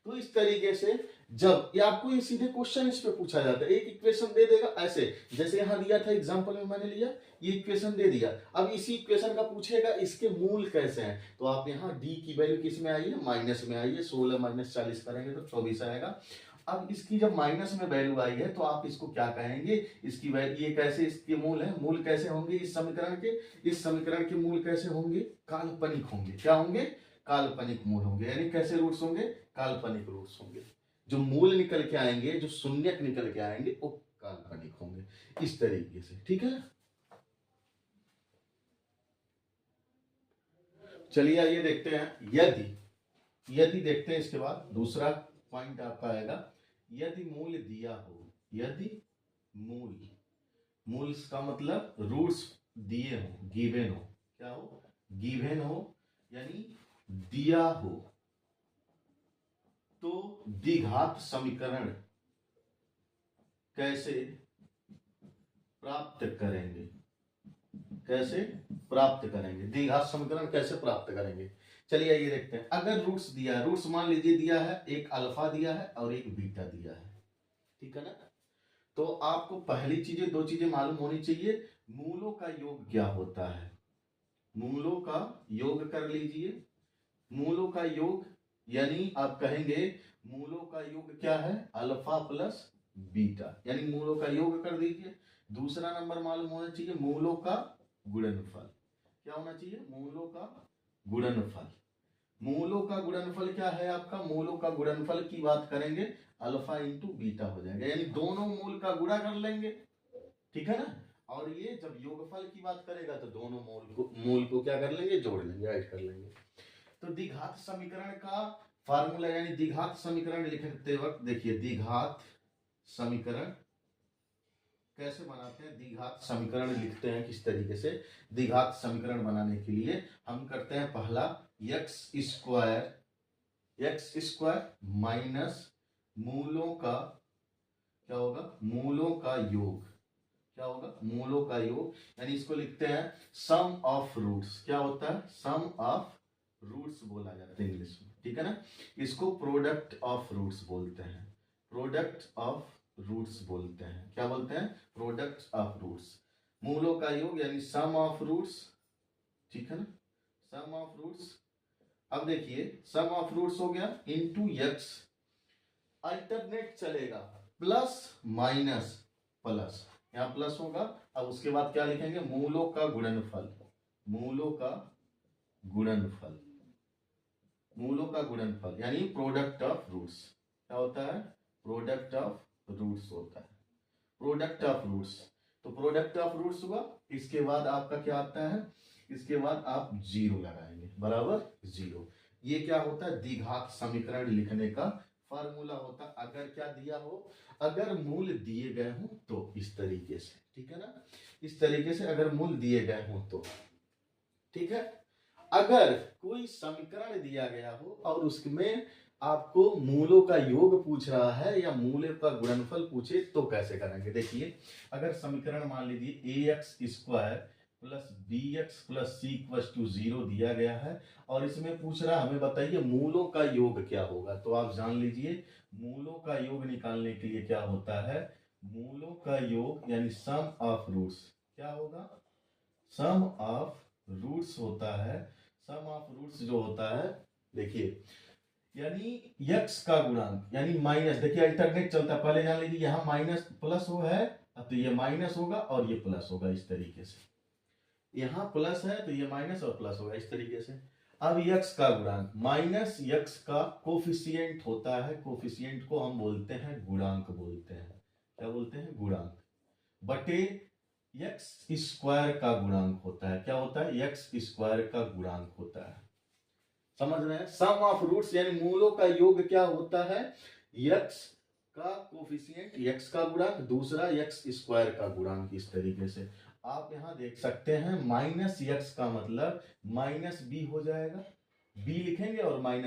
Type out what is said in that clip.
तो इस तरीके से जब ये आपको ये सीधे क्वेश्चन इस पे पूछा जाता है, एक इक्वेशन दे देगा ऐसे, जैसे यहाँ दिया था एग्जांपल में मैंने लिया, ये इक्वेशन दे दिया, अब इसी इक्वेशन का पूछेगा इसके मूल कैसे हैं, तो आप यहाँ डी की वैल्यू किस में आई है, माइनस में आई है, 16 माइनस 40 करेंगे तो 24 आएगा। अब इसकी जब माइनस में वैल्यू आई है तो आप इसको क्या कहेंगे, इसकी वैल्यू ये कैसे, इसके मूल है, मूल कैसे होंगे इस समीकरण के, इस समीकरण के मूल कैसे होंगे, काल्पनिक होंगे, क्या होंगे, काल्पनिक मूल होंगे, यानी कैसे रूट्स होंगे, काल्पनिक रूट्स होंगे, जो मूल निकल के आएंगे, जो शून्यक निकल के आएंगे वो काल्पनिक होंगे, इस तरीके से, ठीक है। चलिए आइए देखते हैं, यदि देखते हैं, इसके बाद दूसरा पॉइंट आपका आएगा, यदि मूल दिया हो, यदि मूल का मतलब रूट्स दिए हो, गिवन हो, क्या हो, गिवन हो यानी दिया हो, तो द्विघात समीकरण कैसे प्राप्त करेंगे, कैसे प्राप्त करेंगे, द्विघात समीकरण कैसे प्राप्त करेंगे। चलिए ये देखते हैं, अगर रूट्स दिया है, रूट्स मान लीजिए दिया है, एक अल्फा दिया है और एक बीटा दिया है, ठीक है ना, तो आपको पहली चीजें, दो चीजें मालूम होनी चाहिए, मूलों का योग क्या होता है, मूलों का योग कर लीजिए, मूलों का योग यानी आप कहेंगे मूलों का योग क्या है, अल्फा प्लस बीटा, यानी मूलों का योग कर दीजिए। दूसरा नंबर मालूम होना चाहिए मूलों का गुणनफल, क्या होना चाहिए, मूलों का गुणनफल, मूलों का गुणनफल क्या है आपका, मूलों का गुणनफल की बात करेंगे अल्फा इंटू बीटा हो जाएगा, यानी दोनों मूल का गुणा कर लेंगे, ठीक है ना, और ये जब योगफल की बात करेगा तो दोनों मूल को क्या कर लेंगे, जोड़ लेंगे, ऐड कर लेंगे। तो द्विघात समीकरण का फार्मूला, यानी द्विघात समीकरण लिखते वक्त देखिए, द्विघात समीकरण कैसे बनाते हैं, द्विघात समीकरण लिखते हैं किस तरीके से, द्विघात समीकरण बनाने के लिए हम करते हैं पहला एक्स स्क्वायर माइनस मूलों का, क्या होगा, मूलों का योग, क्या होगा, मूलों का योग, यानी इसको लिखते हैं सम ऑफ रूट्स, क्या होता है, सम ऑफ रूट्स बोला जाता है इंग्लिश में, ठीक है ना, इसको प्रोडक्ट ऑफ रूट्स बोलते हैं, प्रोडक्ट ऑफ रूट्स बोलते हैं, क्या बोलते हैं, प्रोडक्ट ऑफ रूट्स, मूलों का योग यानी सम ऑफ रूट्स, ठीक है ना, सम ऑफ रूट्स। अब देखिए सम ऑफ रूट्स हो गया इनटू एक्स, अल्टरनेट चलेगा, प्लस माइनस प्लस, यहां प्लस होगा, अब उसके बाद क्या लिखेंगे, मूलों का गुणनफल, मूलों का गुणनफल, मूलों का गुणनफल यानी प्रोडक्ट ऑफ रूट्स, क्या होता है, प्रोडक्ट ऑफ रूट्स होता है, प्रोडक्ट ऑफ रूट्स, तो प्रोडक्ट ऑफ रूट्स हुआ, इसके बाद आपका क्या आता है, इसके बाद आप जीरो लगाएंगे, बराबर जीरो, ये क्या होता है, द्विघात समीकरण लिखने का फार्मूला होता है, अगर क्या दिया हो, अगर मूल दिए गए हो तो इस तरीके से, ठीक है ना, इस तरीके से अगर मूल दिए गए हो तो, ठीक है, अगर कोई समीकरण दिया गया हो और उसमें आपको मूलों का योग पूछ रहा है या मूलों का गुणनफल पूछे तो कैसे करेंगे, देखिए अगर समीकरण मान लीजिए A x square plus B x plus C equals to 0 दिया गया है और इसमें पूछ रहा है हमें बताइए मूलों का योग क्या होगा, तो आप जान लीजिए मूलों का योग निकालने के लिए क्या होता है, मूलों का योग यानी सम ऑफ रूट्स, क्या होगा, सम ऑफ रूट्स होता है, सम ऑफ रूट्स जो होता है, देखिए यानी x का गुणांक यानी माइनस, देखिए अल्टरनेट चलता है, पहले जान लीजिए यहां माइनस प्लस हो है तो ये माइनस होगा और ये प्लस होगा, इस तरीके से, यहां प्लस है तो ये माइनस और प्लस होगा, इस तरीके से। अब x का गुणांक माइनस x का कोफिशिएंट होता है, कोफिशिएंट को हम बोलते हैं गुणांक बोलते हैं, क्या बोलते हैं, गुणांक, बटे एक्स स्क्वायर का गुणांक होता है, क्या होता है, एक्स स्क्वायर का गुणांक होता है, समझ रहे हैं, सम ऑफ रूट्स यानी मूलों का योग क्या होता है, एक्स का कोफिशिएंट, एक्स का गुणांक, दूसरा एक्स स्क्वायर का गुणांक, इस तरीके से आप यहां देख सकते हैं माइनस एक्स का मतलब माइनस बी हो जाएगा, बी लिखेंगे और माइनस